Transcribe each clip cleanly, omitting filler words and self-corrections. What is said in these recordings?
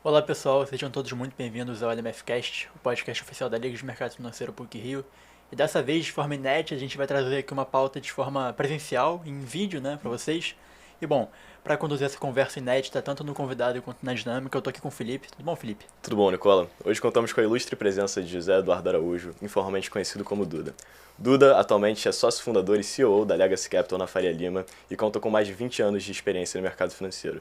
Olá pessoal, sejam todos muito bem-vindos ao LMFcast, o podcast oficial da Liga de Mercado Financeiro PUC Rio. E dessa vez, de forma inédita, a gente vai trazer aqui uma pauta de forma presencial, em vídeo, né, para vocês. E bom, para conduzir essa conversa inédita, tanto no convidado quanto na dinâmica, eu tô aqui com o Felipe. Tudo bom, Felipe? Tudo bom, Nicola? Hoje contamos com a ilustre presença de José Eduardo Araújo, informalmente conhecido como Duda. Duda atualmente é sócio fundador e CEO da Legacy Capital na Faria Lima e conta com mais de 20 anos de experiência no mercado financeiro.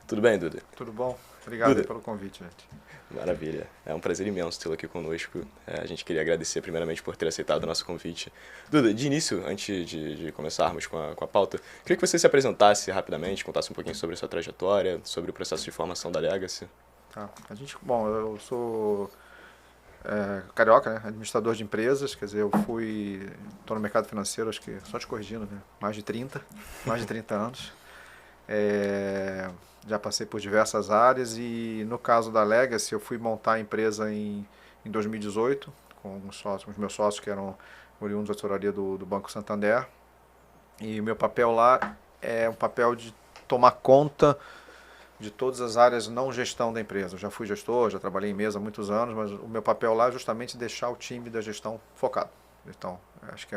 Tudo bem, Duda? Tudo bom? Obrigado aí Duda, pelo convite, gente. maravilha. É um prazer imenso tê-lo aqui conosco. A gente queria agradecer primeiramente por ter aceitado o nosso convite. Duda, de início, antes de começarmos com a pauta, queria que você se apresentasse rapidamente, contasse um pouquinho sobre a sua trajetória, sobre o processo de formação da Legacy. Tá. Bom, eu sou carioca, né? Administrador de empresas, quer dizer, estou no mercado financeiro, acho que, só te corrigindo, né? Mais de 30 anos. Já passei por diversas áreas e no caso da Legacy eu fui montar a empresa em 2018 com os meus sócios que eram oriundos da tesouraria do Banco Santander. E o meu papel lá é um papel de tomar conta de todas as áreas não gestão da empresa. Eu já fui gestor, já trabalhei em mesa há muitos anos, mas o meu papel lá é justamente deixar o time da gestão focado. Então, acho que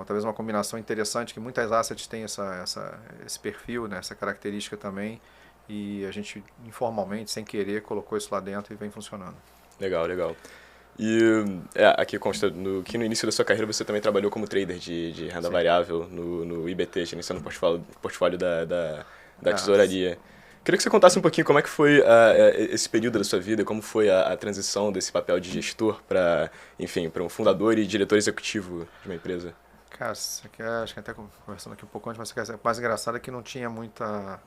talvez uma combinação interessante, que muitas assets têm esse perfil, né, essa característica também, e a gente informalmente, sem querer, colocou isso lá dentro e vem funcionando. Legal, legal. E aqui consta que no início da sua carreira você também trabalhou como trader de renda Sim. variável no IBT, gerenciando o portfólio da Ah, tesouraria. Queria que você contasse um pouquinho como é que foi esse período da sua vida, como foi a transição desse papel de gestor para, enfim, para um fundador e diretor executivo de uma empresa. Cara, acho que até conversando aqui um pouco antes, mas o mais engraçado é que não tinha muita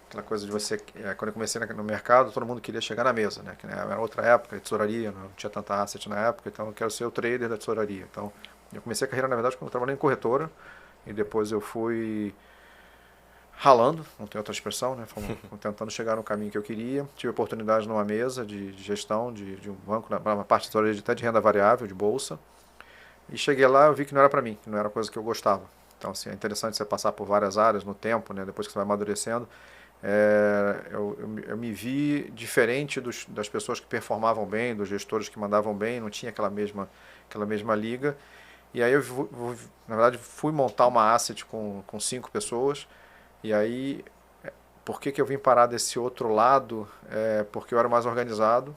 aquela coisa de você, quando eu comecei no mercado, todo mundo queria chegar na mesa, né? Que, né, era outra época, tesouraria, não tinha tanta asset na época, então eu quero ser o trader da tesouraria. Então, eu comecei a carreira, na verdade, quando eu trabalhei em corretora, e depois eu fui ralando, não tem outra expressão, né? Tentando chegar no caminho que eu queria. Tive oportunidade numa mesa de gestão de um banco, na parte de tesouraria até de renda variável, de bolsa, e cheguei lá, eu vi que não era para mim, que não era coisa que eu gostava. Então, assim, é interessante você passar por várias áreas no tempo, né? Depois que você vai amadurecendo. Eu me vi diferente das pessoas que performavam bem, dos gestores que mandavam bem, não tinha aquela mesma liga. E aí na verdade, fui montar uma asset com 5 pessoas. E aí, por que eu vim parar desse outro lado? Porque eu era mais organizado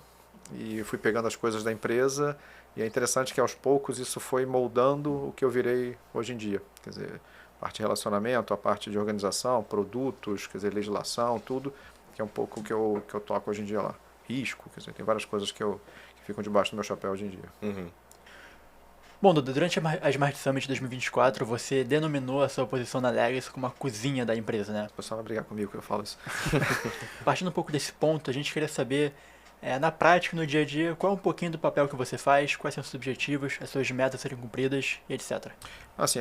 e fui pegando as coisas da empresa. E é interessante que aos poucos isso foi moldando o que eu virei hoje em dia. Quer dizer, a parte de relacionamento, a parte de organização, produtos, quer dizer, legislação, tudo, que é um pouco o que eu toco hoje em dia lá. Risco, quer dizer, tem várias coisas que ficam debaixo do meu chapéu hoje em dia. Uhum. Bom, Duda, durante a Smart Summit 2024, você denominou a sua posição na Legacy como a cozinha da empresa, né? O pessoal vai brigar comigo que eu falo isso. Partindo um pouco desse ponto, a gente queria saber, na prática, no dia a dia, qual é um pouquinho do papel que você faz, quais são os seus objetivos, as suas metas a serem cumpridas e etc. Assim,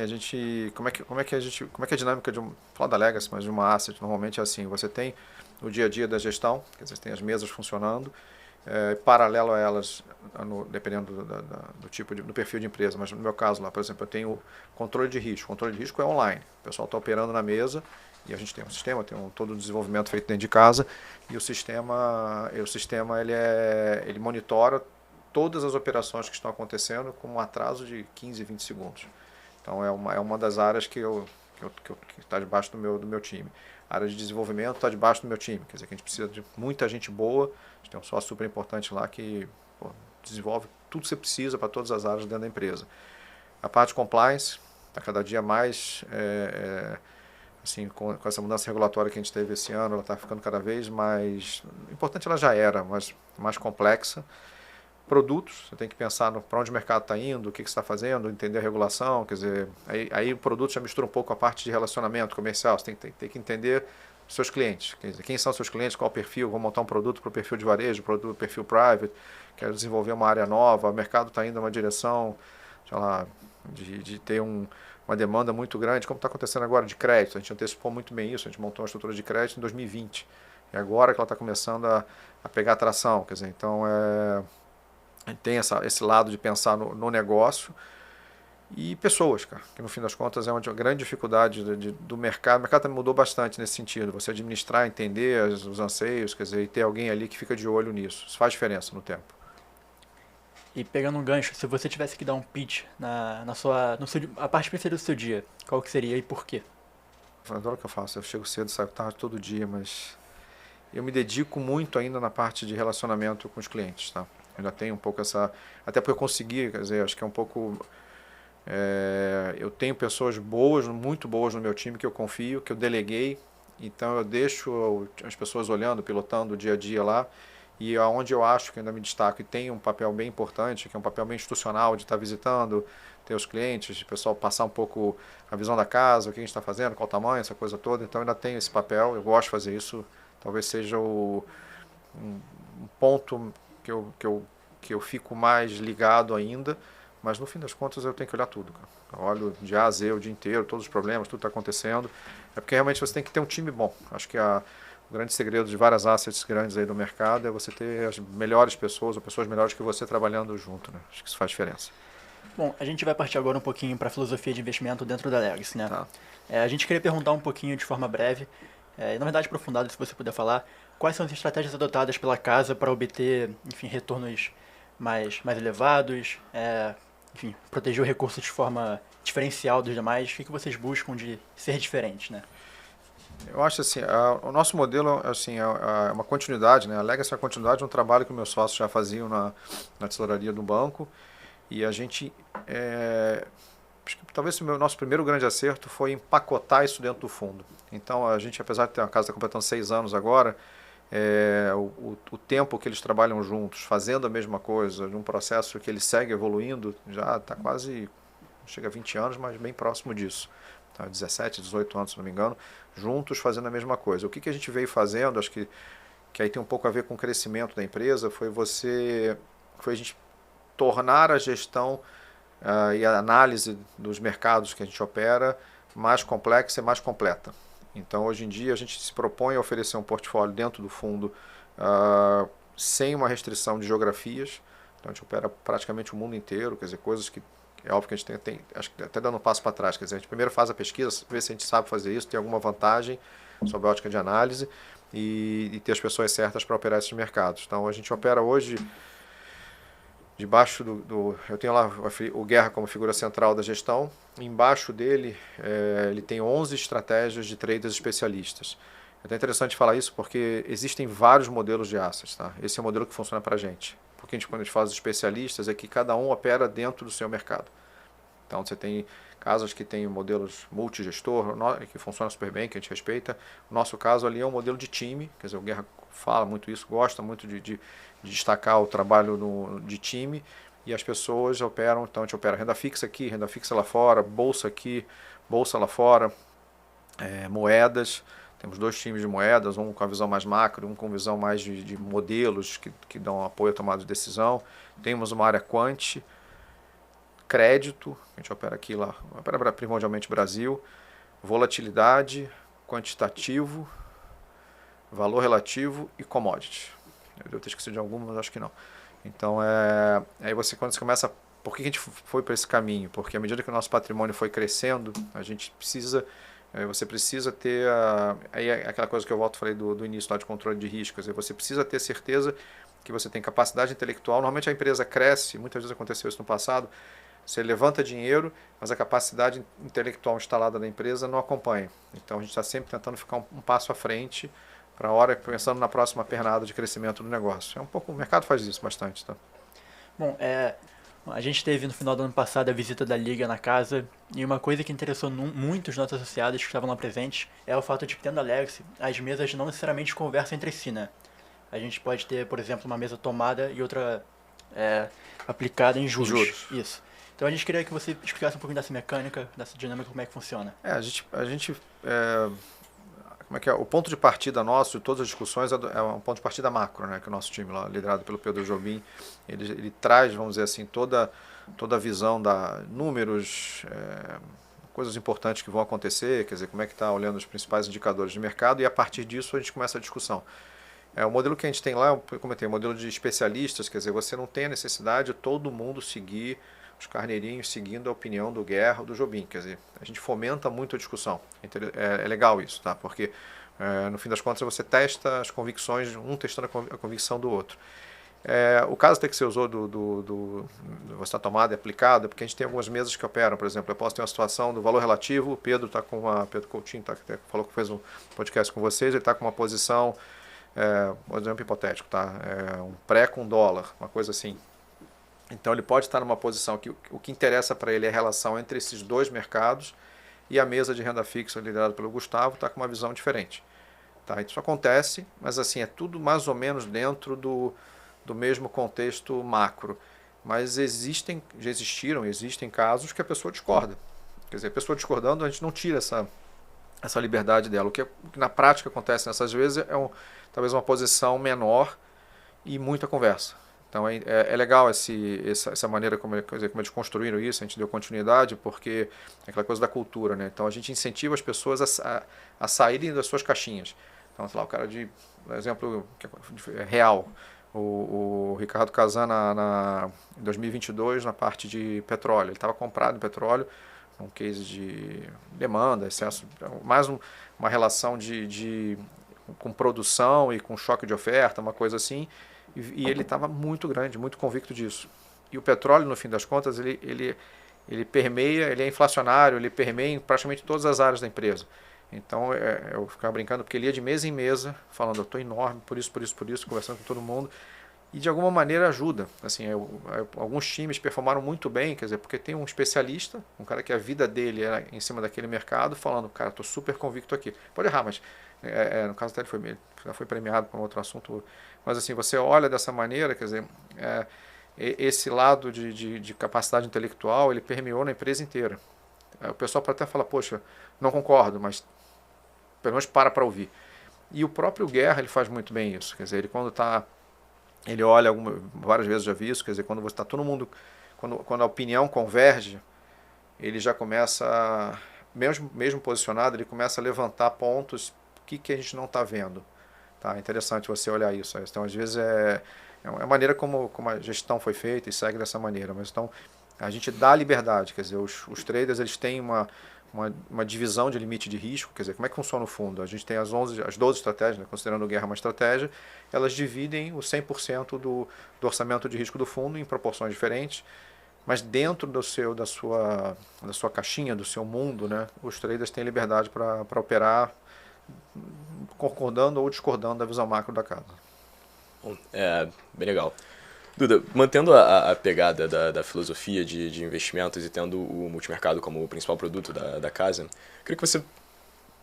como é que a dinâmica falar da Legacy, mas de uma asset, normalmente é assim, você tem o dia a dia da gestão, quer dizer, você tem as mesas funcionando, paralelo a elas, dependendo do tipo do perfil de empresa, mas no meu caso lá, por exemplo, eu tenho controle de risco. O controle de risco é online, o pessoal está operando na mesa e a gente tem um sistema, todo o desenvolvimento feito dentro de casa e o sistema ele monitora todas as operações que estão acontecendo com um atraso de 15, 20 segundos. Então é uma das áreas que está debaixo do meu time. A área de desenvolvimento está debaixo do meu time, quer dizer que a gente precisa de muita gente boa, a gente tem um sócio super importante lá que desenvolve tudo que você precisa para todas as áreas dentro da empresa. A parte de compliance está cada dia mais, assim, com essa mudança regulatória que a gente teve esse ano, ela está ficando cada vez mais, importante ela já era, mas mais complexa. Produtos, você tem que pensar para onde o mercado está indo, o que você está fazendo, entender a regulação, quer dizer, aí o produto já mistura um pouco a parte de relacionamento comercial, você tem que entender os seus clientes, quer dizer, quem são os seus clientes, qual o perfil, vou montar um produto para o perfil de varejo, produto perfil private, quero desenvolver uma área nova, o mercado está indo em uma direção, sei lá, de ter uma demanda muito grande, como está acontecendo agora de crédito, a gente antecipou muito bem isso, a gente montou uma estrutura de crédito em 2020, e agora que ela está começando a pegar atração, quer dizer, então tem esse lado de pensar no negócio E pessoas, cara, que no fim das contas é uma grande dificuldade do mercado. O mercado também mudou bastante nesse sentido. Você administrar, entender os anseios, quer dizer, e ter alguém ali que fica de olho nisso. Isso faz diferença no tempo. E pegando um gancho, se você tivesse que dar um pitch a parte preferida do seu dia, qual que seria e por quê? Eu adoro o que eu faço. Eu chego cedo, saio tarde todo dia, mas eu me dedico muito ainda na parte de relacionamento com os clientes, tá? Eu ainda tenho um pouco essa... Até porque eu consegui, quer dizer, acho que é um pouco... eu tenho pessoas boas, muito boas no meu time que eu confio, que eu deleguei, então eu deixo as pessoas olhando, pilotando o dia a dia lá, e aonde eu acho que ainda me destaco e tem um papel bem importante, que é um papel bem institucional de estar visitando, ter os clientes, o pessoal passar um pouco a visão da casa, o que a gente está fazendo, qual o tamanho, essa coisa toda, então eu ainda tenho esse papel, eu gosto de fazer isso, talvez seja um ponto que eu fico mais ligado ainda, mas no fim das contas eu tenho que olhar tudo, cara. Eu olho de A a Z o dia inteiro, todos os problemas, tudo está acontecendo. É porque realmente você tem que ter um time bom. Acho que o grande segredo de várias assets grandes aí do mercado é você ter as melhores pessoas ou pessoas melhores que você trabalhando junto, né? Acho que isso faz diferença. Bom, a gente vai partir agora um pouquinho para a filosofia de investimento dentro da Legacy, né? Tá. A gente queria perguntar um pouquinho de forma breve, e na verdade aprofundada, se você puder falar, quais são as estratégias adotadas pela casa para obter, enfim, retornos mais elevados, enfim, proteger o recurso de forma diferencial dos demais. O que vocês buscam de ser diferentes, né? Eu acho assim, o nosso modelo assim, é uma continuidade, né? A Legacy é a continuidade de um trabalho que meus sócios já faziam na tesouraria do banco. E a gente, acho que talvez o nosso primeiro grande acerto foi empacotar isso dentro do fundo. Então a gente, apesar de ter uma casa que está completando 6 anos agora, o tempo que eles trabalham juntos, fazendo a mesma coisa, num processo que ele segue evoluindo, já está quase, chega a 20 anos, mas bem próximo disso. Tá, 17, 18 anos, se não me engano, juntos fazendo a mesma coisa. O que a gente veio fazendo, acho que aí tem um pouco a ver com o crescimento da empresa, foi a gente tornar a gestão e a análise dos mercados que a gente opera mais complexa e mais completa. Então, hoje em dia, a gente se propõe a oferecer um portfólio dentro do fundo sem uma restrição de geografias. Então, a gente opera praticamente o mundo inteiro, quer dizer, coisas que é óbvio que a gente tem acho que até dando um passo para trás, quer dizer, a gente primeiro faz a pesquisa, vê se a gente sabe fazer isso, tem alguma vantagem sob a ótica de análise e ter as pessoas certas para operar esses mercados. Então, a gente opera hoje debaixo eu tenho lá o Guerra como figura central da gestão, embaixo dele ele tem 11 estratégias de traders especialistas. É até interessante falar isso porque existem vários modelos de assets, tá? Esse é o modelo que funciona para a gente. Porque quando a gente faz os especialistas é que cada um opera dentro do seu mercado. Então você tem casas que têm modelos multigestor, que funcionam super bem, que a gente respeita. O nosso caso ali é um modelo de time, quer dizer, o Guerra fala muito isso, gosta muito de destacar o trabalho de time e as pessoas operam, então a gente opera renda fixa aqui, renda fixa lá fora, bolsa aqui, bolsa lá fora, moedas. Temos 2 times de moedas, um com a visão mais macro, um com visão mais de modelos que dão apoio à tomada de decisão. Temos uma área quant, crédito, a gente opera aqui lá, opera primordialmente Brasil, volatilidade, quantitativo, valor relativo e commodity. Eu devo ter esquecido de alguma, mas acho que não. Então, aí quando você começa... Por que a gente foi para esse caminho? Porque à medida que o nosso patrimônio foi crescendo, a gente precisa... Você precisa ter, aí aquela coisa que eu volto falei do início lá de controle de risco, quer dizer, você precisa ter certeza que você tem capacidade intelectual. Normalmente a empresa cresce, muitas vezes aconteceu isso no passado, você levanta dinheiro, mas a capacidade intelectual instalada da empresa não acompanha. Então a gente está sempre tentando ficar um passo à frente para a hora, pensando na próxima pernada de crescimento do negócio. O mercado faz isso bastante. Tá? Bom, a gente teve no final do ano passado a visita da Liga na casa e uma coisa que interessou muito os nossos associados que estavam lá presentes é o fato de que, tendo a Legacy, as mesas não necessariamente conversam entre si, né? A gente pode ter, por exemplo, uma mesa tomada e outra aplicada em juros. Isso. Então a gente queria que você explicasse um pouquinho dessa mecânica, dessa dinâmica, como é que funciona. Como é que é? O ponto de partida nosso de todas as discussões é um ponto de partida macro, né? Que o nosso time lá, liderado pelo Pedro Jobim, ele traz, vamos dizer assim, toda a visão da números, coisas importantes que vão acontecer, quer dizer, como é que está olhando os principais indicadores de mercado e a partir disso a gente começa a discussão. O modelo que a gente tem lá, eu comentei, o modelo de especialistas, quer dizer, você não tem a necessidade de todo mundo seguir os carneirinhos seguindo a opinião do Guerra ou do Jobim. Quer dizer, a gente fomenta muito a discussão. É legal isso, tá? Porque no fim das contas você testa as convicções, um testando a convicção do outro. O caso até que você usou você está tomado e aplicado, porque a gente tem algumas mesas que operam, por exemplo, eu posso ter uma situação do valor relativo, o Pedro Coutinho falou que fez um podcast com vocês, ele está com uma posição, um exemplo hipotético, tá? Um pré com dólar, uma coisa assim. Então ele pode estar numa posição que o que interessa para ele é a relação entre esses dois mercados, e a mesa de renda fixa liderada pelo Gustavo está com uma visão diferente. Tá? Isso acontece, mas assim, é tudo mais ou menos dentro do mesmo contexto macro. Mas existem casos que a pessoa discorda. Quer dizer, a pessoa discordando, a gente não tira essa liberdade dela. O que na prática acontece nessas vezes é talvez uma posição menor e muita conversa. Então é legal essa maneira como eles construíram isso, a gente deu continuidade, porque é aquela coisa da cultura, né? Então a gente incentiva as pessoas a saírem das suas caixinhas. Então, sei lá, o cara exemplo real, o Ricardo Kazan em 2022 na parte de petróleo, ele estava comprado em petróleo, um case de demanda, excesso, mais uma relação com produção e com choque de oferta, uma coisa assim. E ele estava muito grande, muito convicto disso. E o petróleo, no fim das contas, ele permeia, ele é inflacionário, ele permeia em praticamente todas as áreas da empresa. Então eu ficava brincando, porque ele ia de mesa em mesa, falando, eu estou enorme, por isso, conversando com todo mundo. E de alguma maneira ajuda. Assim, alguns times performaram muito bem, quer dizer, porque tem um especialista, um cara que a vida dele era em cima daquele mercado, falando, cara, estou super convicto aqui. Pode errar, mas no caso até ele já foi premiado por um outro assunto. Mas assim, você olha dessa maneira, quer dizer, esse lado de capacidade intelectual, ele permeou na empresa inteira. O pessoal pode até falar, poxa, não concordo, mas pelo menos para ouvir. E o próprio Guerra, ele faz muito bem isso. Quer dizer, ele olha várias vezes, já vi isso, quer dizer, quando você está todo mundo, quando a opinião converge, ele já começa, mesmo posicionado, ele começa a levantar pontos que a gente não está vendo. Tá? É interessante você olhar isso. Então, às vezes, é a maneira como a gestão foi feita e segue dessa maneira. Mas então, a gente dá liberdade, quer dizer, os traders eles têm uma divisão de limite de risco, quer dizer, como é que funciona o fundo? A gente tem as 12 estratégias, né, considerando o Guerra uma estratégia, elas dividem o 100% do orçamento de risco do fundo em proporções diferentes, mas dentro da sua caixinha, do seu mundo, né, os traders têm liberdade para operar concordando ou discordando da visão macro da casa. Bem legal. Duda, mantendo a pegada da filosofia de investimentos e tendo o multimercado como o principal produto da casa, queria que você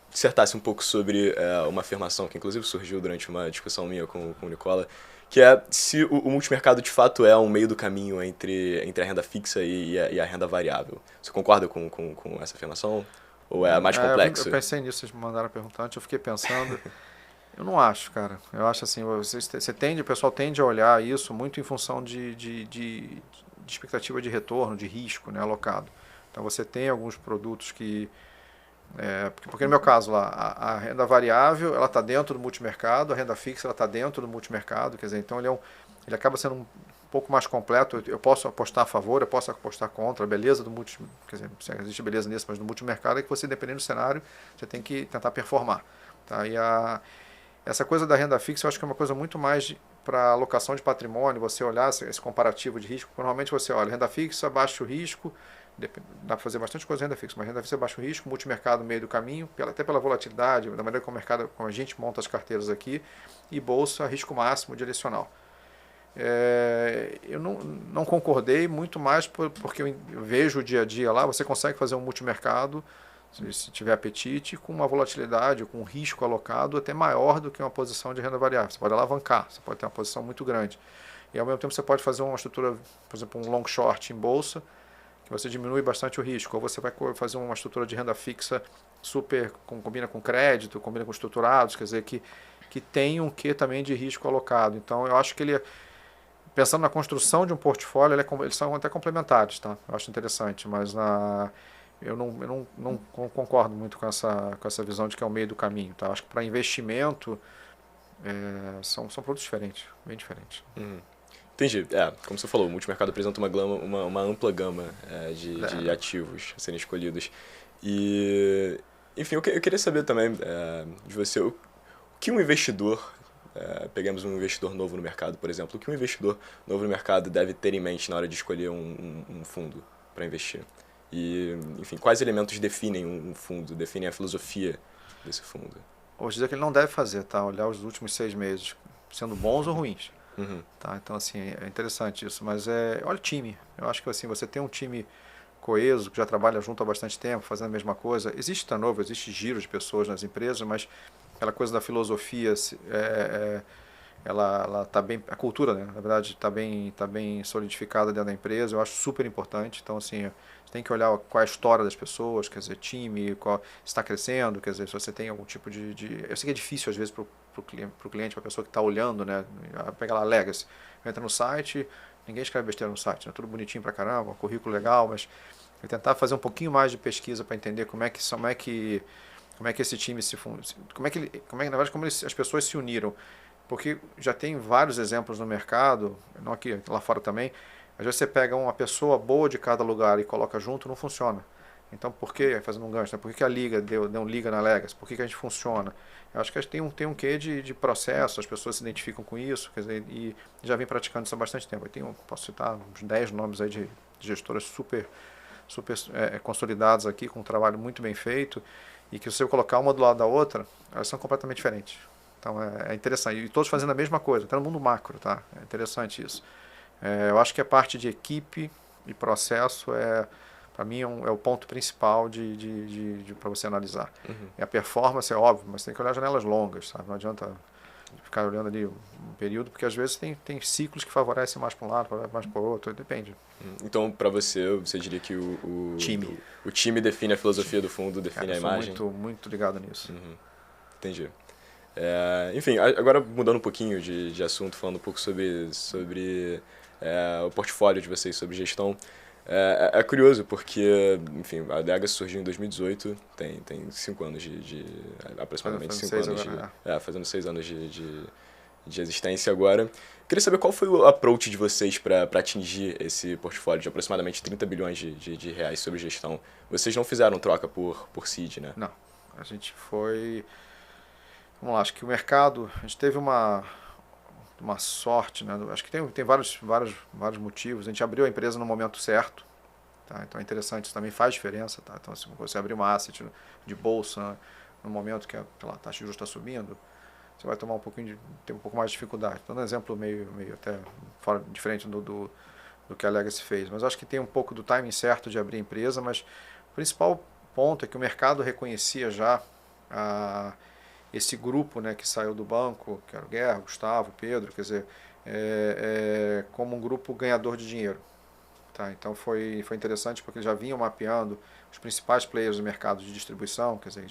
dissertasse um pouco sobre uma afirmação que inclusive surgiu durante uma discussão minha com o Nicola, que é se o multimercado de fato é um meio do caminho entre a renda fixa e a renda variável. Você concorda com essa afirmação? Ou é mais complexo? Eu pensei nisso, vocês me mandaram a pergunta antes, eu fiquei pensando... Eu não acho, cara. Eu acho assim, o pessoal tende a olhar isso muito em função de expectativa de retorno, de risco, né, alocado. Então você tem alguns produtos que... porque no meu caso lá, a renda variável ela está dentro do multimercado, a renda fixa ela está dentro do multimercado, quer dizer, então ele acaba sendo um pouco mais completo. Eu posso apostar a favor, eu posso apostar contra. A beleza do quer dizer, existe beleza nisso, mas no multimercado é que você, dependendo do cenário, você tem que tentar performar. Tá? E essa coisa da renda fixa eu acho que é uma coisa muito mais para alocação de patrimônio, você olhar esse comparativo de risco. Normalmente você olha renda fixa, baixo risco, dá para fazer bastante coisa em renda fixa, mas renda fixa é baixo risco, multimercado meio do caminho, até pela volatilidade, da maneira como a gente monta as carteiras aqui, e bolsa, risco máximo direcional. Eu não concordei, muito mais porque eu vejo o dia a dia lá, você consegue fazer um multimercado, se tiver apetite, com uma volatilidade, com um risco alocado até maior do que uma posição de renda variável. Você pode alavancar, você pode ter uma posição muito grande. E ao mesmo tempo você pode fazer uma estrutura, por exemplo, um long short em bolsa, que você diminui bastante o risco. Ou você vai fazer uma estrutura de renda fixa combina com crédito, combina com estruturados, quer dizer, que tem um quê também de risco alocado. Então eu acho que pensando na construção de um portfólio, eles são até complementares, tá? Eu acho interessante, mas eu não concordo muito com essa visão de que é o meio do caminho. Tá? Acho que para investimento são produtos diferentes, bem diferentes. Entendi. Como você falou, o multimercado apresenta uma ampla gama de ativos a serem escolhidos. E, enfim, eu queria saber também de você, o que um investidor, pegamos um investidor novo no mercado, por exemplo, o que um investidor novo no mercado deve ter em mente na hora de escolher um fundo para investir? E, enfim, quais elementos definem um fundo, definem a filosofia desse fundo? Vou dizer que ele não deve fazer, tá? Olhar os últimos 6 meses, sendo bons ou ruins. Uhum. Tá? Então, assim, é interessante isso. Mas olha o time. Eu acho que assim, você tem um time coeso, que já trabalha junto há bastante tempo, fazendo a mesma coisa. Existe turnover, existe giro de pessoas nas empresas, mas aquela coisa da filosofia, ela tá bem, a cultura, né, na verdade, tá bem solidificada dentro da empresa. Eu acho super importante. Então, assim, você tem que olhar qual é a história das pessoas, quer dizer, time, qual está crescendo, quer dizer, se você tem algum tipo eu sei que é difícil às vezes para o cliente, para a pessoa que está olhando, né, pega lá Legacy, entra no site, ninguém escreve besteira no site, né, tudo bonitinho pra caramba, um currículo legal, mas eu tentar fazer um pouquinho mais de pesquisa para entender como é que esse time na verdade, as pessoas se uniram. Porque já tem vários exemplos no mercado, não aqui, lá fora também. Às vezes você pega uma pessoa boa de cada lugar e coloca junto, não funciona. Então, por que, fazendo um gancho, né? Por que a Liga deu um Liga na Legacy? Por que a gente funciona? Eu acho que a gente tem um quê de processo, as pessoas se identificam com isso, quer dizer, e já vem praticando isso há bastante tempo. Posso citar uns 10 nomes aí de gestoras super consolidados aqui, com um trabalho muito bem feito, e que se eu colocar uma do lado da outra, elas são completamente diferentes. Então é interessante. E todos fazendo a mesma coisa, até no mundo macro, tá? É interessante isso. Eu acho que a parte de equipe e processo para mim, é o ponto principal para você analisar. Uhum. A performance é óbvio, mas tem que olhar janelas longas, sabe? Não adianta ficar olhando ali um período, porque às vezes tem ciclos que favorecem mais para um lado, mais para o outro, depende. Então, para você diria que o time define a filosofia do fundo, define a imagem? Eu sou muito ligado nisso. Uhum. Entendi. Enfim, agora mudando um pouquinho de assunto, falando um pouco sobre o portfólio de vocês, sobre gestão. É curioso porque, enfim, a Legacy surgiu em 2018, tem 5 anos aproximadamente 5 anos fazendo 6 anos de existência agora. Queria saber qual foi o approach de vocês para atingir esse portfólio de aproximadamente 30 bilhões de reais sobre gestão. Vocês não fizeram troca por seed, né? Não, a gente foi... Vamos lá, acho que o mercado, a gente teve uma sorte, né? Acho que tem vários motivos. A gente abriu a empresa no momento certo, tá? Então é interessante, isso também faz diferença, tá? Então, se você abrir uma asset de bolsa, né, no momento que a taxa de juros está subindo, você vai tomar ter um pouco mais de dificuldade. Então, um exemplo meio até fora, diferente do que a Legacy fez. Mas acho que tem um pouco do timing certo de abrir a empresa, mas o principal ponto é que o mercado reconhecia já esse grupo, né, que saiu do banco, que era o Guerra, Gustavo, Pedro, quer dizer, como um grupo ganhador de dinheiro. Tá? Então foi interessante porque eles já vinham mapeando os principais players do mercado de distribuição, quer dizer,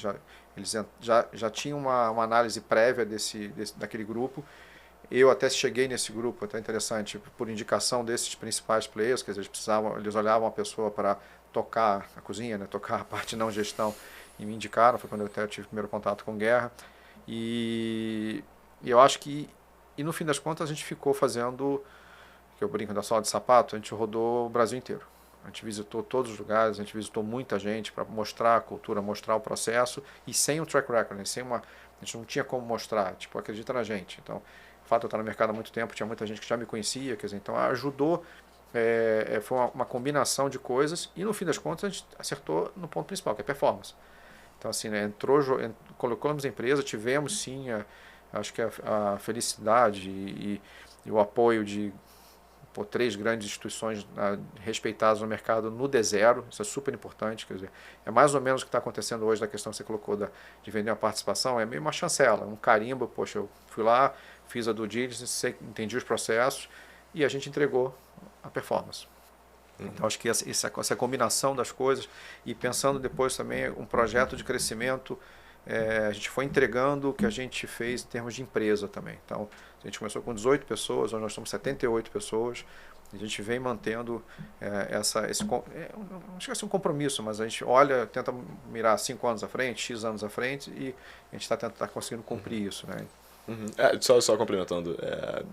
eles já tinham uma análise prévia daquele grupo. Eu até cheguei nesse grupo, até interessante, por indicação desses principais players, quer dizer, eles olhavam a pessoa para tocar a cozinha, né, tocar a parte não gestão, e me indicaram, foi quando eu até tive o primeiro contato com Guerra. E eu acho que, no fim das contas, a gente ficou fazendo, que eu brinco da sola de sapato, a gente rodou o Brasil inteiro. A gente visitou todos os lugares, a gente visitou muita gente para mostrar a cultura, mostrar o processo, e sem um track record, né? A gente não tinha como mostrar, tipo, acredita na gente. Então, o fato de eu estar no mercado há muito tempo, tinha muita gente que já me conhecia, quer dizer, então ajudou, foi uma combinação de coisas, e no fim das contas a gente acertou no ponto principal, que é performance. Então, assim, né, colocamos a empresa, tivemos sim, acho que a felicidade e o apoio de 3 grandes instituições respeitadas no mercado no D0, isso é super importante, quer dizer, é mais ou menos o que está acontecendo hoje da questão que você colocou de vender uma participação, é meio uma chancela, um carimbo, poxa, eu fui lá, fiz a due diligence, entendi os processos e a gente entregou a performance. Então, acho que essa combinação das coisas e pensando depois também um projeto de crescimento, a gente foi entregando o que a gente fez em termos de empresa também. Então, a gente começou com 18 pessoas, hoje nós estamos 78 pessoas, a gente vem mantendo não chega a ser um compromisso, mas a gente tenta mirar 5 anos à frente, X anos à frente, e a gente está conseguindo cumprir isso, né? Uhum. Só complementando,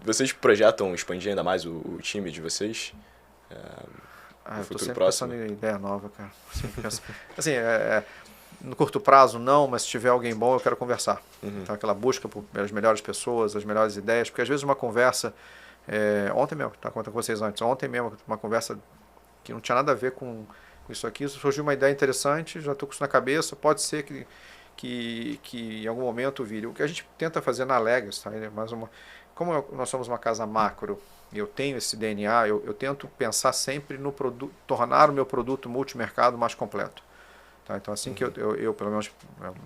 vocês projetam expandir ainda mais o time de vocês no Eu tô futuro sempre próximo? pensando em ideia nova, cara. Sempre penso- Assim, no curto prazo não, mas se tiver alguém bom eu quero conversar. Então aquela busca pelas melhores pessoas, as melhores ideias, porque às vezes uma conversa, ontem mesmo, estava contando com vocês antes, ontem mesmo uma conversa que não tinha nada a ver com isso aqui, surgiu uma ideia interessante, já estou com isso na cabeça, pode ser que em algum momento vire. O que a gente tenta fazer na Legacy, tá? Como nós somos uma casa macro, e eu tenho esse DNA, eu tento pensar sempre no produto, tornar o meu produto multimercado mais completo. Tá? Então, assim que eu, pelo menos,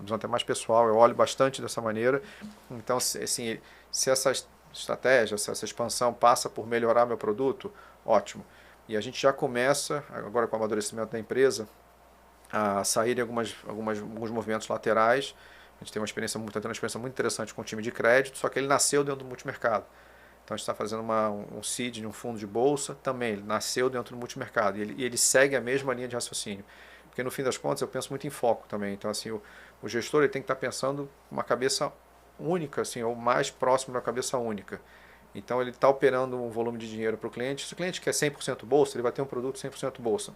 visão até mais pessoal, eu olho bastante dessa maneira. Então, assim, se essa estratégia, se essa expansão passa por melhorar meu produto, ótimo. E a gente já começa, agora com o amadurecimento da empresa, a sair em alguns movimentos laterais. A gente tem está tendo uma experiência muito interessante com o time de crédito, só que ele nasceu dentro do multimercado. Então a gente está fazendo um seed, um fundo de bolsa, também ele nasceu dentro do multimercado e ele segue a mesma linha de raciocínio. Porque no fim das contas eu penso muito em foco também. Então assim, o gestor ele tem que estar pensando uma cabeça única, assim, ou mais próximo da cabeça única. Então ele está operando um volume de dinheiro para o cliente. Se o cliente quer 100% bolsa, ele vai ter um produto 100% bolsa,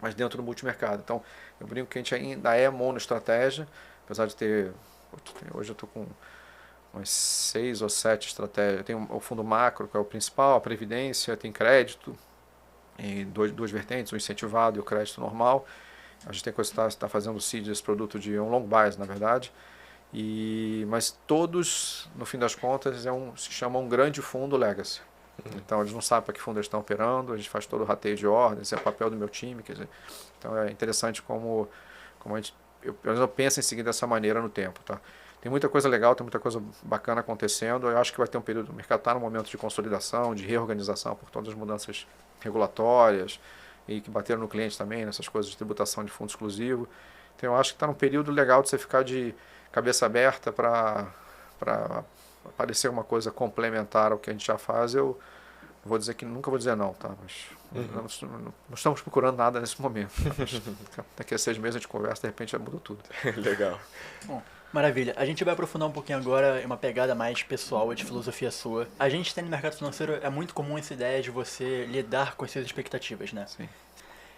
mas dentro do multimercado. Então eu brinco que a gente ainda é monoestratégia, apesar de ter... Hoje eu estou com umas 6 ou 7 estratégias. Tem o fundo macro, que é o principal, a previdência, tem crédito, e duas vertentes, o incentivado e o crédito normal. A gente tem que estar fazendo o seed desse produto de um long bias, na verdade. Mas todos, no fim das contas, se chama um grande fundo legacy. Então eles não sabem para que fundo eles estão operando, a gente faz todo o rateio de ordens, esse é o papel do meu time. Quer dizer, então é interessante como eu penso em seguir dessa maneira no tempo. Tá? Tem muita coisa legal, tem muita coisa bacana acontecendo. Eu acho que vai ter um período, o mercado está num momento de consolidação, de reorganização por todas as mudanças regulatórias e que bateram no cliente também, nessas coisas de tributação de fundo exclusivo. Então eu acho que está num período legal de você ficar de cabeça aberta para aparecer uma coisa complementar ao que a gente já faz. Eu vou dizer que nunca vou dizer não, tá? Mas não estamos procurando nada nesse momento. Tá? Daqui a 6 meses a gente conversa, de repente já mudou tudo. Legal. Bom, maravilha. A gente vai aprofundar um pouquinho agora em uma pegada mais pessoal, de filosofia sua. A gente tem no mercado financeiro, é muito comum essa ideia de você lidar com as suas expectativas, né? Sim.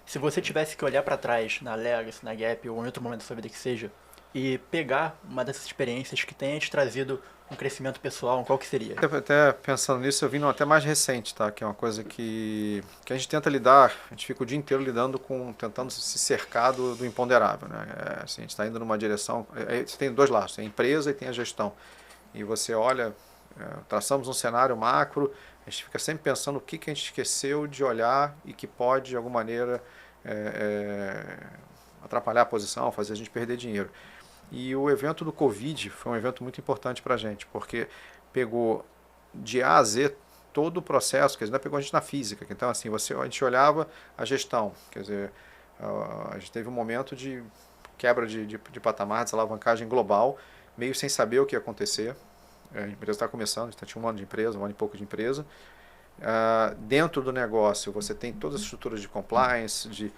Se você tivesse que olhar para trás, na Legacy, na Gap ou em outro momento da sua vida que seja, e pegar uma dessas experiências que tenha te trazido um crescimento pessoal, qual que seria? Até pensando nisso, eu vim até mais recente, tá? Que é uma coisa que a gente tenta lidar, a gente fica o dia inteiro tentando se cercar do imponderável, né? Assim, a gente está indo numa direção, você tem dois lados, tem a empresa e tem a gestão. E você olha, traçamos um cenário macro, a gente fica sempre pensando o que a gente esqueceu de olhar e que pode, de alguma maneira, atrapalhar a posição, fazer a gente perder dinheiro. E o evento do Covid foi um evento muito importante para a gente, porque pegou de A a Z todo o processo, quer dizer, não pegou a gente na física. Então, assim, a gente olhava a gestão, quer dizer, a gente teve um momento de quebra de patamar, desalavancagem global, meio sem saber o que ia acontecer. A empresa está começando, a gente tinha um ano de empresa, um ano e pouco de empresa. Dentro do negócio, você tem todas as estruturas de compliance, de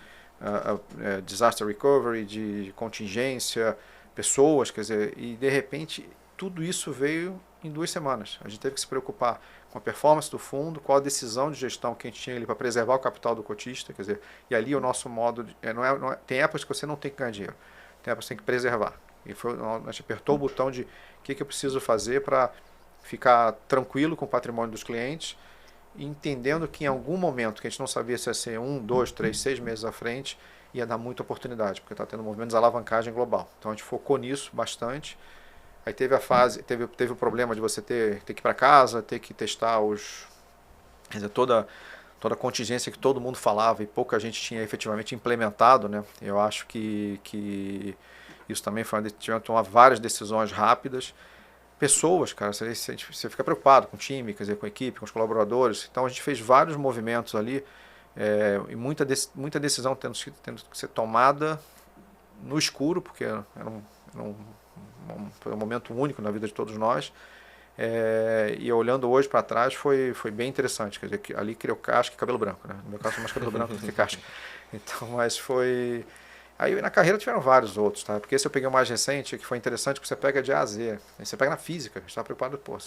disaster recovery, de contingência, pessoas, quer dizer, e de repente tudo isso veio em 2 semanas. A gente teve que se preocupar com a performance do fundo, qual a decisão de gestão que a gente tinha ali para preservar o capital do cotista, quer dizer, e ali o nosso modo, tem épocas que você não tem que ganhar dinheiro, tem épocas que você tem que preservar. E a gente apertou o botão de o que eu preciso fazer para ficar tranquilo com o patrimônio dos clientes, entendendo que em algum momento, que a gente não sabia se ia ser 1, 2, 3, 6 meses à frente, ia dar muita oportunidade, porque está tendo um movimento de alavancagem global. Então a gente focou nisso bastante. Aí teve a fase, teve o problema de você ter que ir para casa, ter que testar quer dizer, toda a contingência que todo mundo falava e pouca gente tinha efetivamente implementado, né? Eu acho que isso também tivemos que tomar várias decisões rápidas. Pessoas, cara, você fica preocupado com o time, quer dizer, com a equipe, com os colaboradores. Então a gente fez vários movimentos ali, e muita decisão tendo que ser tomada no escuro, porque era foi um momento único na vida de todos nós. E olhando hoje para trás foi bem interessante, quer dizer, que ali criou casca e cabelo branco, né? No meu caso, mais cabelo branco do que casca. Então, mas Aí na carreira tiveram vários outros, tá? Porque esse eu peguei o mais recente, que foi interessante, que você pega de A a Z. Aí você pega na física, a gente estava preocupado, pô,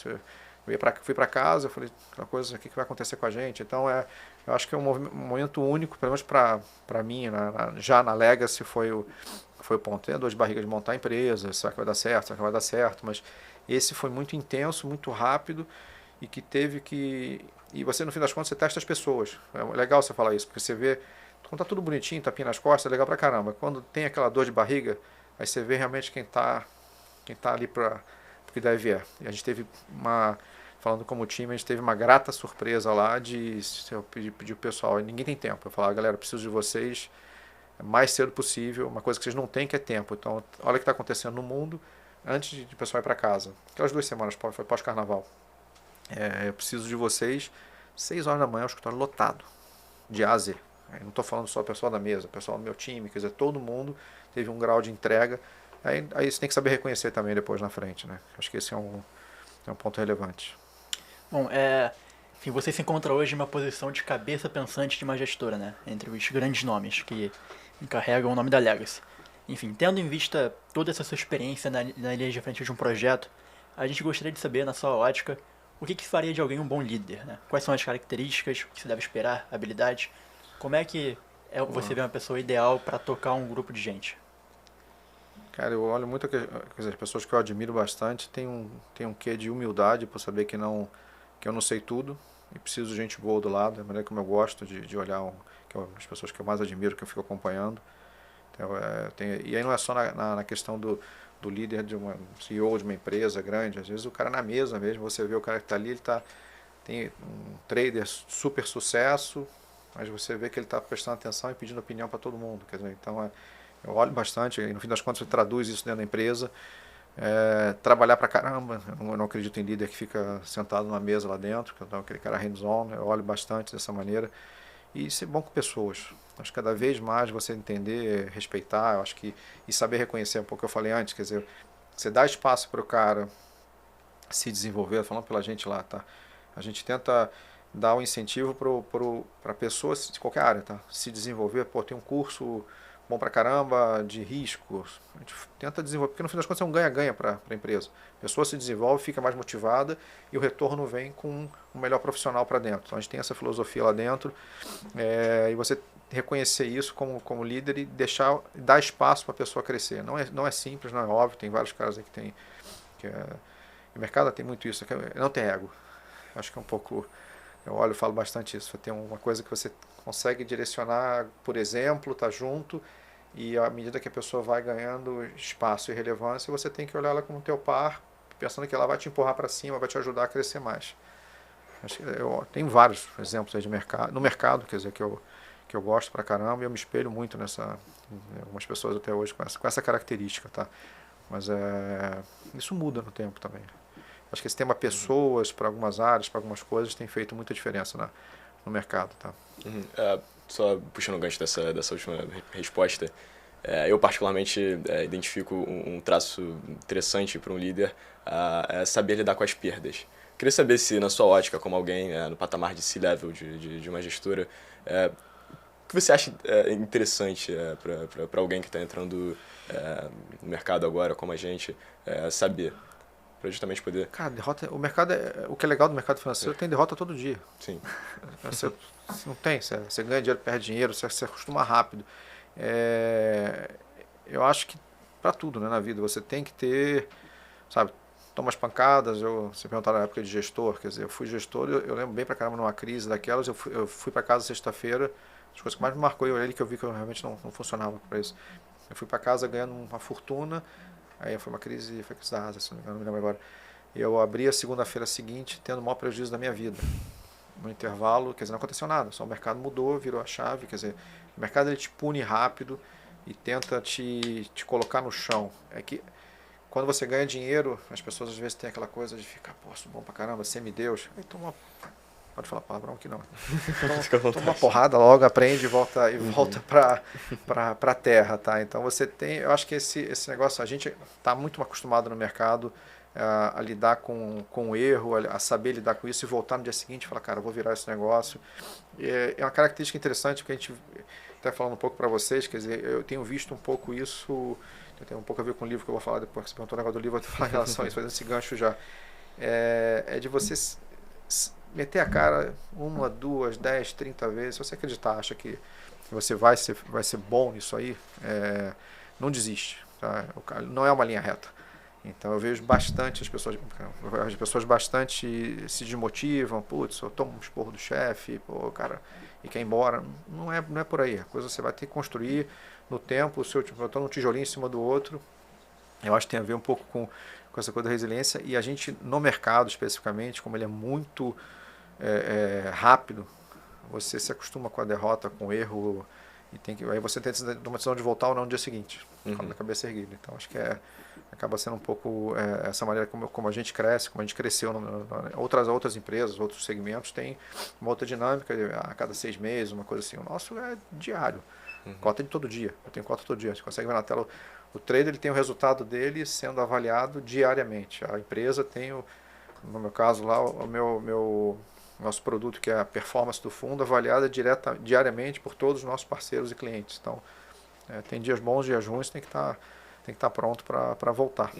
fui para casa, eu falei, aquela coisa, o que vai acontecer com a gente? Então, eu acho que é um momento único, pelo menos para mim, já na Legacy foi o ponto. Tem a dor de barriga de montar a empresa, será que vai dar certo, será que vai dar certo? Mas esse foi muito intenso, muito rápido e que teve que... E você, no fim das contas, você testa as pessoas. É legal você falar isso, porque você vê, quando tá tudo bonitinho, tapinha nas costas, é legal pra caramba. Quando tem aquela dor de barriga, aí você vê realmente quem tá ali para o que deve vier. E a gente teve falando como time, a gente teve uma grata surpresa lá de eu pedir o pessoal, ninguém tem tempo. Eu falava, galera, preciso de vocês o mais cedo possível, uma coisa que vocês não têm que é tempo. Então, olha o que está acontecendo no mundo antes de o pessoal ir para casa. Aquelas 2 semanas, foi pós-carnaval. Eu preciso de vocês 6 horas da manhã, o escritório lotado, de A a Z. Eu não estou falando só o pessoal da mesa, o pessoal do meu time, quer dizer, todo mundo teve um grau de entrega. Aí você tem que saber reconhecer também depois na frente, né? Acho que esse é um ponto relevante. Bom, enfim, você se encontra hoje em uma posição de cabeça pensante de uma gestora, né? Entre os grandes nomes que encarregam o nome da Legacy. Enfim, tendo em vista toda essa sua experiência na linha de frente de um projeto, a gente gostaria de saber, na sua ótica, o que faria de alguém um bom líder, né? Quais são as características, o que se deve esperar, habilidades? Como é que você vê uma pessoa ideal para tocar um grupo de gente? Cara, eu olho muito, quer dizer, as pessoas que eu admiro bastante tem um quê de humildade por saber que eu não sei tudo e preciso de gente boa do lado, é a maneira como eu gosto de olhar as pessoas que eu mais admiro, que eu fico acompanhando. Então, e aí não é só na questão do líder de uma CEO de uma empresa grande, às vezes o cara na mesa mesmo, você vê o cara que está ali, tem um trader super sucesso, mas você vê que ele está prestando atenção e pedindo opinião para todo mundo. Quer dizer, então eu olho bastante, e no fim das contas você traduz isso dentro da empresa. Trabalhar pra caramba, eu não acredito em líder que fica sentado numa mesa lá dentro, então aquele cara hands-on, eu olho bastante dessa maneira. E ser bom com pessoas. Acho que cada vez mais você entender, respeitar, eu acho que, e saber reconhecer um pouco o que eu falei antes, quer dizer, você dá espaço para o cara se desenvolver, falando pela gente lá, tá? A gente tenta dar um incentivo para pessoas de qualquer área, tá? Se desenvolver, pô, tem um curso bom pra caramba, de riscos. A gente tenta desenvolver, porque no fim das contas é um ganha-ganha para a empresa. A pessoa se desenvolve, fica mais motivada e o retorno vem com um melhor profissional para dentro. Então a gente tem essa filosofia lá dentro e você reconhecer isso como líder e dar espaço para a pessoa crescer. Não é simples, não é óbvio, tem vários caras aí que tem... o mercado tem muito isso, não tem ego. Acho que é um pouco... Eu olho e falo bastante isso. Tem uma coisa que você consegue direcionar, por exemplo, tá junto, e à medida que a pessoa vai ganhando espaço e relevância, você tem que olhar ela como teu par, pensando que ela vai te empurrar para cima, vai te ajudar a crescer mais. Acho que tem vários exemplos aí no mercado, quer dizer, que eu gosto pra caramba, e eu me espelho muito algumas pessoas até hoje com essa característica, tá? Mas isso muda no tempo também. Acho que esse tema pessoas para algumas áreas, para algumas coisas, tem feito muita diferença no mercado, tá? Uhum. Só puxando o gancho dessa última resposta, eu particularmente identifico um traço interessante para um líder, é saber lidar com as perdas. Queria saber se, na sua ótica, como alguém no patamar de C-level de uma gestora, o que você acha interessante para alguém que está entrando no mercado agora, como a gente, saber? Para justamente poder... Cara, o mercado o que é legal do mercado financeiro tem derrota todo dia. Sim. Você não tem, você ganha dinheiro, perde dinheiro, você acostuma rápido. Eu acho que para tudo, né, na vida, você tem que ter, sabe, toma as pancadas. Você perguntar na época de gestor, quer dizer, eu fui gestor, eu lembro bem pra caramba numa crise daquelas, eu fui para casa sexta-feira, as coisas que mais me marcou, eu olhei que eu vi que eu realmente não funcionava para isso. Eu fui para casa ganhando uma fortuna. Aí foi uma crise, foi crise da Ásia, se não me lembro agora. Eu abri a segunda-feira seguinte tendo o maior prejuízo da minha vida. No intervalo, quer dizer, não aconteceu nada, só o mercado mudou, virou a chave, quer dizer, o mercado ele te pune rápido e tenta te colocar no chão. É que quando você ganha dinheiro, as pessoas às vezes têm aquela coisa de ficar, pô, sou bom pra caramba, semi-deus. Aí pode falar palavrão aqui não. Toma uma porrada logo, aprende e volta para a terra, tá? Então você tem, eu acho que esse negócio, a gente está muito acostumado no mercado a lidar com o erro, a saber lidar com isso e voltar no dia seguinte e falar, cara, eu vou virar esse negócio. É uma característica interessante que a gente, até falando um pouco para vocês, quer dizer, eu tenho visto um pouco isso, tem um pouco a ver com o livro que eu vou falar depois, que você perguntou o negócio do livro, eu vou falar em relação a isso, fazendo esse gancho já. É de você meter a cara 1, 2, 10, 30 vezes, se você acreditar, acha que você vai ser bom nisso aí, não desiste. Tá? Não é uma linha reta. Então eu vejo bastante as pessoas bastante se desmotivam, putz, eu tomo um esporro do chefe, pô, cara, e quer ir embora. Não é por aí. A coisa você vai ter que construir no tempo, botando um tijolinho em cima do outro. Eu acho que tem a ver um pouco com essa coisa da resiliência, e a gente no mercado especificamente, como ele é muito rápido, você se acostuma com a derrota, com o erro, e aí você tem uma decisão de voltar ou não no dia seguinte, com a cabeça erguida. Então acho que acaba sendo um pouco essa maneira como a gente cresce, como a gente cresceu. Outras empresas, outros segmentos têm uma outra dinâmica, a cada 6 meses, uma coisa assim. O nosso é diário, cota de todo dia. Eu tenho cota todo dia. Você consegue ver na tela, o trader ele tem o resultado dele sendo avaliado diariamente. A empresa tem, no meu caso lá, nosso produto, que é a performance do fundo, avaliada diariamente por todos os nossos parceiros e clientes. Então, tem dias bons, dias ruins, tem que estar pronto para voltar.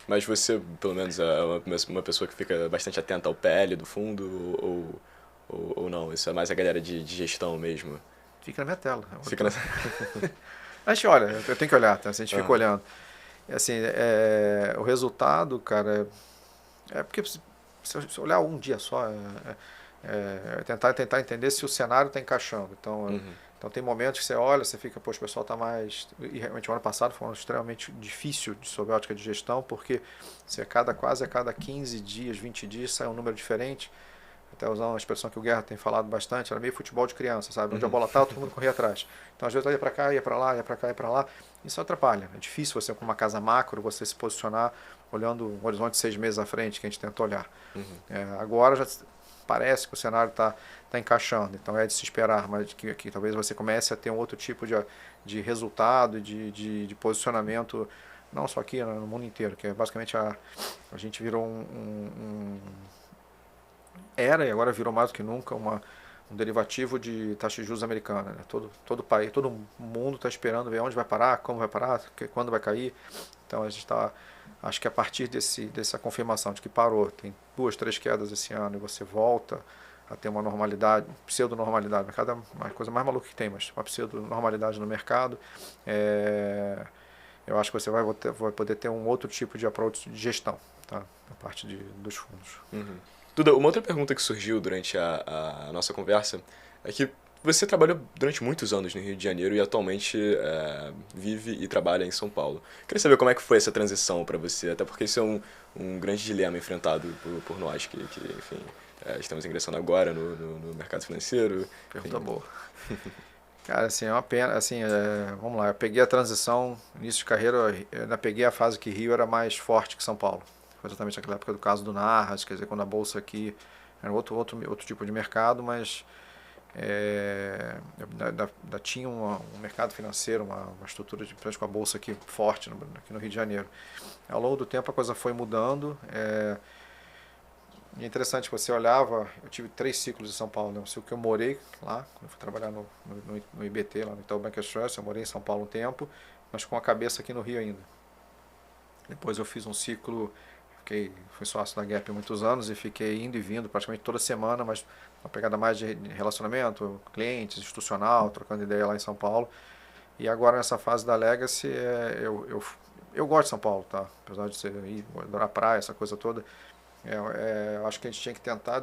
Mas você, pelo menos, é uma pessoa que fica bastante atenta ao PL do fundo ou não? Isso é mais a galera de gestão mesmo? Fica na minha tela. Fica na... A gente olha, eu tenho que olhar, tá? A gente fica olhando. Assim, o resultado, cara, porque se olhar um dia só, tentar entender se o cenário está encaixando. Então, tem momentos que você olha, você fica, poxa, o pessoal está mais... E realmente o ano passado foi um ano extremamente difícil sob a ótica de gestão, porque quase a cada 15 dias, 20 dias sai um número diferente. Até usar uma expressão que o Guerra tem falado bastante, era meio futebol de criança, sabe? Onde a bola estava, todo mundo corria atrás. Então, às vezes, eu ia para cá, ia para lá, ia para cá, ia para lá. Isso atrapalha. É difícil você, com uma casa macro, você se posicionar olhando um horizonte de 6 meses à frente, que a gente tenta olhar. Agora já parece que o cenário está encaixando, então é de se esperar, mas que talvez você comece a ter um outro tipo de resultado, de posicionamento, não só aqui, no mundo inteiro, que é basicamente a gente virou era e agora virou mais do que nunca um derivativo de taxa de juros americana. Né? Todo país, todo mundo está esperando ver onde vai parar, como vai parar, quando vai cair. Então a gente está, acho que a partir dessa confirmação de que parou, tem 2, 3 quedas esse ano e você volta a ter uma normalidade, pseudo-normalidade, o mercado é a coisa mais maluca que tem, mas uma pseudo-normalidade no mercado, eu acho que você vai poder ter um outro tipo de approach de gestão, tá? Na parte dos fundos. Duda, uma outra pergunta que surgiu durante a nossa conversa é que você trabalhou durante muitos anos no Rio de Janeiro e atualmente vive e trabalha em São Paulo. Queria saber como é que foi essa transição para você, até porque isso é um grande dilema enfrentado por nós que enfim, estamos ingressando agora no mercado financeiro. Pergunta boa. Cara, assim, é uma pena, assim, vamos lá, eu peguei a transição, início de carreira, eu ainda peguei a fase que Rio era mais forte que São Paulo. Foi exatamente naquela época do caso do Narras, quer dizer, quando a Bolsa aqui era outro tipo de mercado, mas ainda tinha um mercado financeiro, uma estrutura de empresas com a Bolsa aqui forte aqui no Rio de Janeiro. Ao longo do tempo a coisa foi mudando, e é interessante, você olhava, eu tive 3 ciclos em São Paulo, né? O ciclo que eu morei lá, quando eu fui trabalhar no IBT, lá no Itaú Bank Trust, eu morei em São Paulo um tempo, mas com a cabeça aqui no Rio ainda. Depois eu fiz um ciclo, fui sócio da Gap há muitos anos e fiquei indo e vindo praticamente toda semana, mas uma pegada mais de relacionamento, clientes, institucional, trocando ideia lá em São Paulo. E agora nessa fase da Legacy, eu gosto de São Paulo, tá? Apesar de adorar praia, essa coisa toda. Eu acho que a gente tinha que tentar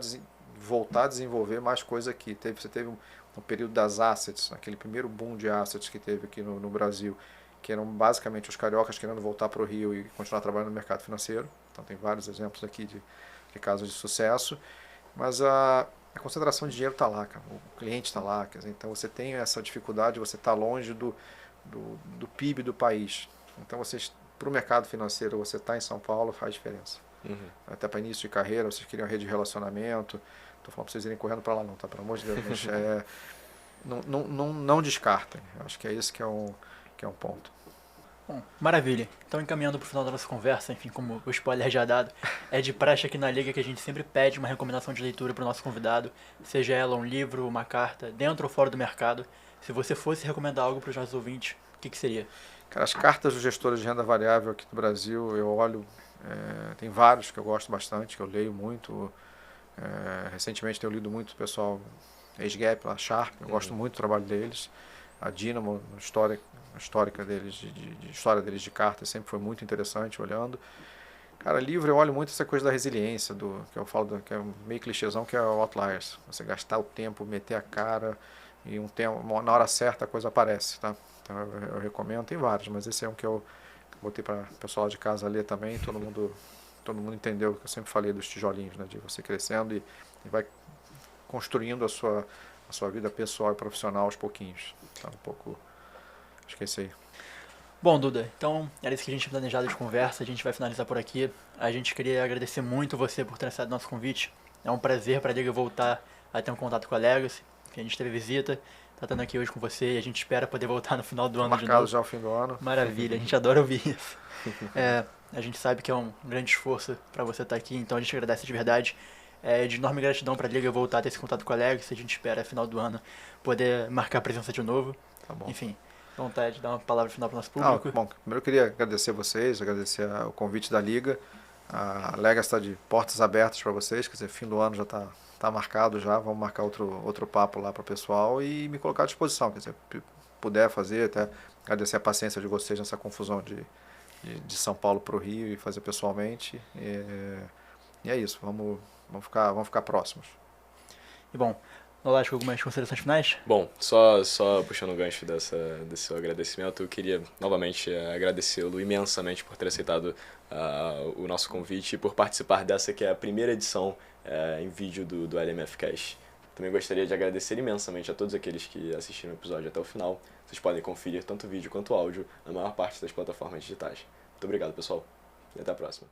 voltar a desenvolver mais coisa aqui. Você teve um período das assets, aquele primeiro boom de assets que teve aqui no Brasil, que eram basicamente os cariocas querendo voltar para o Rio e continuar trabalhando no mercado financeiro. Então tem vários exemplos aqui de casos de sucesso, mas a concentração de dinheiro está lá, cara. O cliente está lá, quer dizer, então você tem essa dificuldade, você está longe do PIB do país. Então para o mercado financeiro, você está em São Paulo, faz diferença. Até para início de carreira, vocês queriam rede de relacionamento, estou falando para vocês irem correndo para lá não, tá? Pelo amor de Deus, mas não descartem. Eu acho que é esse que é um ponto. Bom, maravilha. Então, encaminhando para o final da nossa conversa, enfim, como o spoiler já dado, é de praxe aqui na Liga que a gente sempre pede uma recomendação de leitura para o nosso convidado, seja ela um livro, uma carta, dentro ou fora do mercado. Se você fosse recomendar algo para os nossos ouvintes, o que seria? Cara, as cartas dos gestores de renda variável aqui no Brasil, eu olho, tem vários que eu gosto bastante, que eu leio muito. Recentemente tenho lido muito o pessoal, ex-Gap, a Sharp, eu gosto muito do trabalho deles. A Dynamo, a histórica deles, de história deles de cartas, sempre foi muito interessante olhando. Cara, livro eu olho muito essa coisa da resiliência, que eu falo, que é meio clichêzão, que é o Outliers. Você gastar o tempo, meter a cara, e na hora certa a coisa aparece, tá? Então eu recomendo, tem vários, mas esse é um que eu botei para o pessoal de casa ler também, todo mundo entendeu o que eu sempre falei dos tijolinhos, né? De você crescendo e vai construindo a sua vida pessoal e profissional aos pouquinhos. Tá um pouco, acho que é isso aí. Bom, Duda, então era isso que a gente tinha planejado de conversa, a gente vai finalizar por aqui. A gente queria agradecer muito você por ter aceitado nosso convite. É um prazer para a Liga voltar a ter um contato com a Legacy, que a gente teve visita, tá estando aqui hoje com você e a gente espera poder voltar no final do ano de novo. Marcado já o fim do ano. Maravilha, a gente adora ouvir isso. A gente sabe que é um grande esforço para você estar aqui, então a gente agradece de verdade. É de enorme gratidão para a Liga voltar a ter esse contato com a Legacy, a gente espera, final do ano, poder marcar a presença de novo. Tá bom. Enfim, vontade de dar uma palavra final para o nosso público. Bom, primeiro eu queria agradecer vocês, agradecer o convite da Liga. A Legacy está de portas abertas para vocês, quer dizer, fim do ano já está marcado já, vamos marcar outro papo lá para o pessoal e me colocar à disposição, quer dizer, puder fazer, até agradecer a paciência de vocês nessa confusão de São Paulo para o Rio e fazer pessoalmente. E é isso, vamos ficar próximos. E bom, Nolasco, algumas considerações finais? Bom, só puxando o gancho desse seu agradecimento, eu queria novamente agradecê-lo imensamente por ter aceitado o nosso convite e por participar dessa que é a primeira edição em vídeo do LMF Cash. Também gostaria de agradecer imensamente a todos aqueles que assistiram o episódio até o final. Vocês podem conferir tanto vídeo quanto áudio na maior parte das plataformas digitais. Muito obrigado, pessoal, e até a próxima.